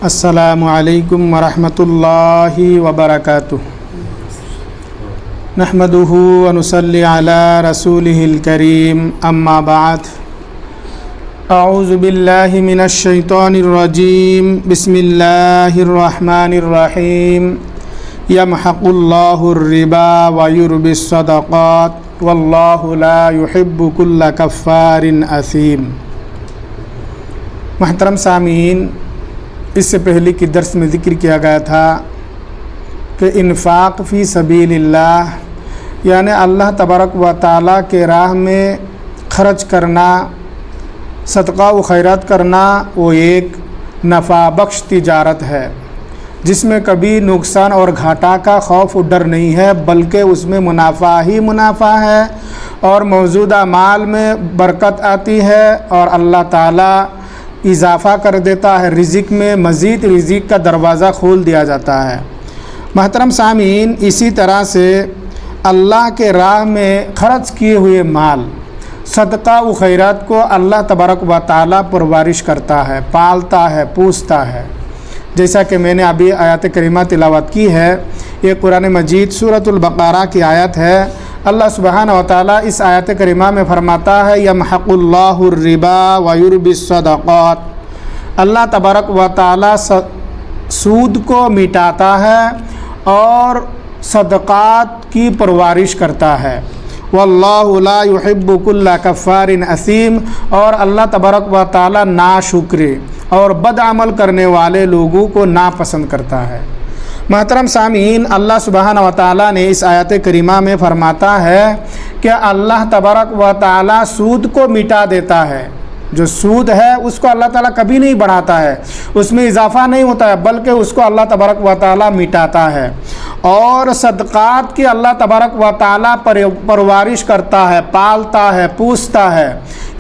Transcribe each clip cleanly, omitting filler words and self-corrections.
السلام علیکم ورحمۃ اللہ وبرکاتہ نحمدہ ونصلی علی رسولہ الکریم اما بعد اعوذ باللہ من الشیطان الرجیم بسم اللہ الرحمن الرحیم یمحق اللہ الربا ویربی الصدقات واللہ لا يحب کل کفار اثیم۔ محترم سامعین، اس سے پہلے کی درس میں ذکر کیا گیا تھا کہ انفاق فی سبیل اللہ یعنی اللہ تبارک و تعالیٰ کے راہ میں خرچ کرنا، صدقہ و خیرات کرنا، وہ ایک نفع بخش تجارت ہے جس میں کبھی نقصان اور گھاٹا کا خوف و ڈر نہیں ہے، بلکہ اس میں منافع ہی منافع ہے اور موجودہ مال میں برکت آتی ہے اور اللہ تعالیٰ اضافہ کر دیتا ہے، رزق میں مزید رزق کا دروازہ کھول دیا جاتا ہے۔ محترم سامعین، اسی طرح سے اللہ کے راہ میں خرچ کیے ہوئے مال، صدقہ و خیرات کو اللہ تبارک و تعالیٰ پرورش کرتا ہے، پالتا ہے، پوستا ہے۔ جیسا کہ میں نے ابھی آیات کریمہ تلاوت کی ہے، یہ قرآن مجید سورۃ البقرہ کی آیت ہے۔ اللہ سبحانہ و تعالیٰ اس آیت کریمہ میں فرماتا ہے یمحق اللہ الربا ویربی الصدقات، اللہ تبارک و تعالیٰ سود کو مٹاتا ہے اور صدقات کی پرورش کرتا ہے۔ واللہ لا يحب کل کفار اثیم، اور اللہ تبارک و تعالیٰ ناشکر اور بد عمل کرنے والے لوگوں کو ناپسند کرتا ہے۔ محترم سامعین، اللہ سبحانہ و تعالیٰ نے اس آیت کریمہ میں فرماتا ہے کہ اللہ تبارک و تعالیٰ سود کو مٹا دیتا ہے۔ جو سود ہے اس کو اللہ تعالیٰ کبھی نہیں بڑھاتا ہے، اس میں اضافہ نہیں ہوتا ہے، بلکہ اس کو اللہ تبارک و تعالیٰ مٹاتا ہے۔ اور صدقات کی اللہ تبارک و تعالیٰ پرورش کرتا ہے، پالتا ہے، پوستا ہے۔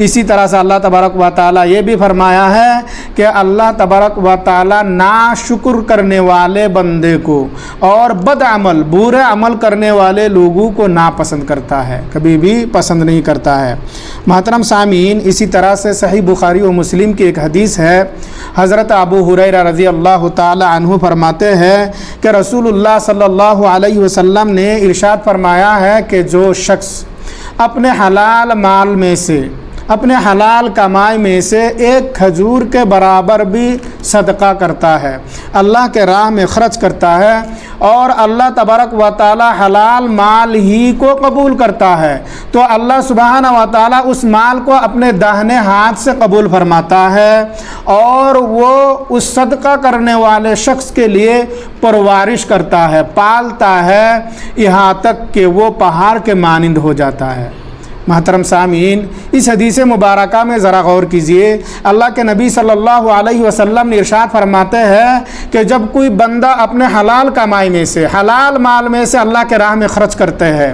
اسی طرح سے اللہ تبارک و تعالیٰ یہ بھی فرمایا ہے کہ اللہ تبارک و تعالیٰ ناشکر کرنے والے بندے کو اور بد عمل، برے عمل کرنے والے لوگوں کو ناپسند کرتا ہے، کبھی بھی پسند نہیں کرتا ہے۔ محترم سامعین، اسی طرح سے صحیح بخاری و مسلم کی ایک حدیث ہے، حضرت ابو ہریرہ رضی اللہ تعالی عنہ فرماتے ہیں کہ رسول اللہ صلی اللہ علیہ وسلم نے ارشاد فرمایا ہے کہ جو شخص اپنے حلال مال میں سے، اپنے حلال کمائی میں سے ایک کھجور کے برابر بھی صدقہ کرتا ہے، اللہ کے راہ میں خرچ کرتا ہے، اور اللہ تبارک و تعالی حلال مال ہی کو قبول کرتا ہے، تو اللہ سبحانہ و تعالی اس مال کو اپنے داہنے ہاتھ سے قبول فرماتا ہے اور وہ اس صدقہ کرنے والے شخص کے لیے پرورش کرتا ہے، پالتا ہے، یہاں تک کہ وہ پہاڑ کے مانند ہو جاتا ہے۔ محترم سامعین، اس حدیث مبارکہ میں ذرا غور کیجئے۔ اللہ کے نبی صلی اللہ علیہ وسلم نے ارشاد فرماتے ہیں کہ جب کوئی بندہ اپنے حلال کمائی میں سے، حلال مال میں سے اللہ کے راہ میں خرچ کرتے ہیں،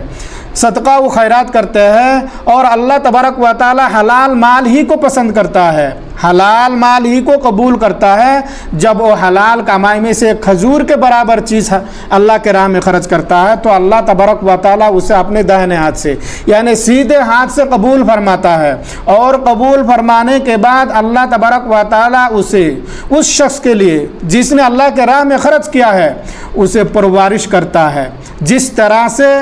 صدقہ و خیرات کرتے ہیں، اور اللہ تبارک و تعالی حلال مال ہی کو پسند کرتا ہے، حلال مال ہی کو قبول کرتا ہے، جب وہ حلال کمائی میں سے کھجور کے برابر چیز اللہ کے راہ میں خرچ کرتا ہے تو اللہ تبارک و تعالی اسے اپنے داہنے ہاتھ سے یعنی سیدھے ہاتھ سے قبول فرماتا ہے، اور قبول فرمانے کے بعد اللہ تبارک و تعالی اسے اس شخص کے لیے جس نے اللہ کے راہ میں خرچ کیا ہے اسے پرورش کرتا ہے۔ جس طرح سے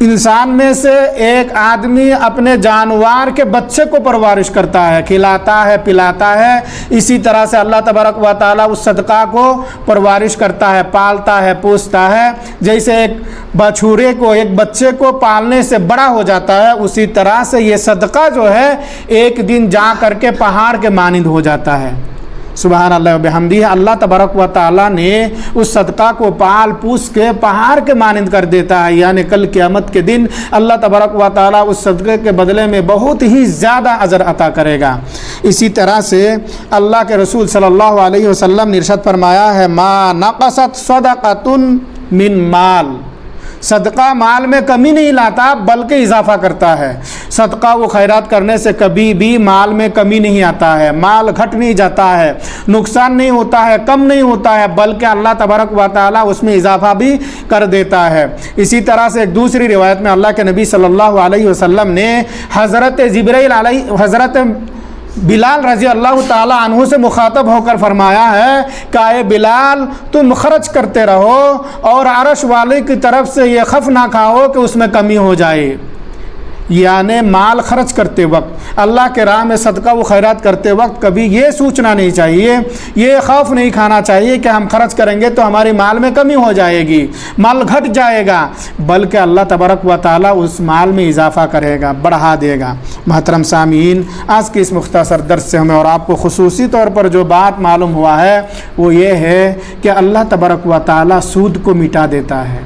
انسان میں سے ایک آدمی اپنے جانور کے بچے کو پرورش کرتا ہے، کھلاتا ہے، پلاتا ہے، اسی طرح سے اللہ تبارک و تعالیٰ اس صدقہ کو پرورش کرتا ہے، پالتا ہے، پوستا ہے۔ جیسے ایک بچھورے کو، ایک بچے کو پالنے سے بڑا ہو جاتا ہے، اسی طرح سے یہ صدقہ جو ہے ایک دن جا کر کے پہاڑ کے مانند ہو جاتا ہے۔ سبحان اللہ و بحمدہ، اللہ تبارک و تعالیٰ نے اس صدقہ کو پال پوس کے پہاڑ کے مانند کر دیتا ہے، یعنی کل قیامت کے دن اللہ تبارک و تعالیٰ اس صدقے کے بدلے میں بہت ہی زیادہ اجر عطا کرے گا۔ اسی طرح سے اللہ کے رسول صلی اللہ علیہ وسلم نے ارشاد فرمایا ہے ما نقصت صدقۃ من مال، صدقہ مال میں کمی نہیں لاتا بلکہ اضافہ کرتا ہے۔ صدقہ و خیرات کرنے سے کبھی بھی مال میں کمی نہیں آتا ہے، مال گھٹ نہیں جاتا ہے، نقصان نہیں ہوتا ہے، کم نہیں ہوتا ہے، بلکہ اللہ تبارک و تعالیٰ اس میں اضافہ بھی کر دیتا ہے۔ اسی طرح سے ایک دوسری روایت میں اللہ کے نبی صلی اللہ علیہ وسلم نے حضرت بلال رضی اللہ تعالیٰ عنہ سے مخاطب ہو کر فرمایا ہے کہ اے بلال تم خرچ کرتے رہو اور عرش والے کی طرف سے یہ خوف نہ کھاؤ کہ اس میں کمی ہو جائے۔ یعنی مال خرچ کرتے وقت، اللہ کے راہ میں صدقہ و خیرات کرتے وقت کبھی یہ سوچنا نہیں چاہیے، یہ خوف نہیں کھانا چاہیے کہ ہم خرچ کریں گے تو ہمارے مال میں کمی ہو جائے گی، مال گھٹ جائے گا، بلکہ اللہ تبارک و تعالیٰ اس مال میں اضافہ کرے گا، بڑھا دے گا۔ محترم سامعین، آج کی اس مختصر درس سے ہمیں اور آپ کو خصوصی طور پر جو بات معلوم ہوا ہے وہ یہ ہے کہ اللہ تبارک و تعالیٰ سود کو مٹا دیتا ہے،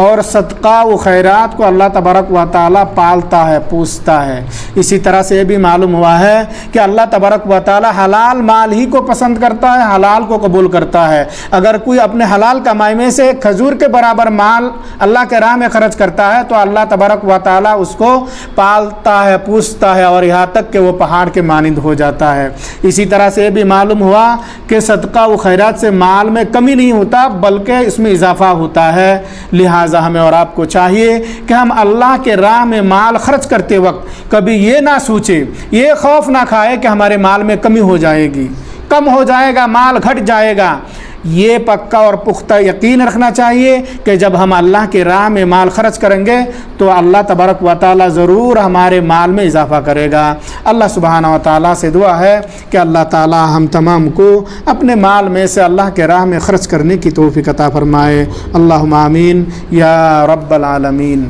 اور صدقہ و خیرات کو اللہ تبارک و تعالیٰ پالتا ہے، پوستا ہے۔ اسی طرح سے یہ بھی معلوم ہوا ہے کہ اللہ تبارک و تعالیٰ حلال مال ہی کو پسند کرتا ہے، حلال کو قبول کرتا ہے۔ اگر کوئی اپنے حلال کمائی میں سے کھجور کے برابر مال اللہ کے راہ میں خرچ کرتا ہے تو اللہ تبارک و تعالیٰ اس کو پالتا ہے، پوستا ہے، اور یہاں تک کہ وہ پہاڑ کے مانند ہو جاتا ہے۔ اسی طرح سے یہ بھی معلوم ہوا کہ صدقہ و خیرات سے مال میں کمی نہیں ہوتا بلکہ اس میں اضافہ ہوتا ہے۔ لہٰذا ہمیں اور آپ کو چاہیے کہ ہم اللہ کے راہ میں مال خرچ کرتے وقت کبھی یہ نہ سوچیں، یہ خوف نہ کھائے کہ ہمارے مال میں کمی ہو جائے گی، کم ہو جائے گا، مال گھٹ جائے گا۔ یہ پکا اور پختہ یقین رکھنا چاہیے کہ جب ہم اللہ کے راہ میں مال خرچ کریں گے تو اللہ تبارک و تعالیٰ ضرور ہمارے مال میں اضافہ کرے گا۔ اللہ سبحانہ و تعالیٰ سے دعا ہے کہ اللہ تعالیٰ ہم تمام کو اپنے مال میں سے اللہ کے راہ میں خرچ کرنے کی توفیق عطا فرمائے۔ اللہم آمین یا رب العالمین۔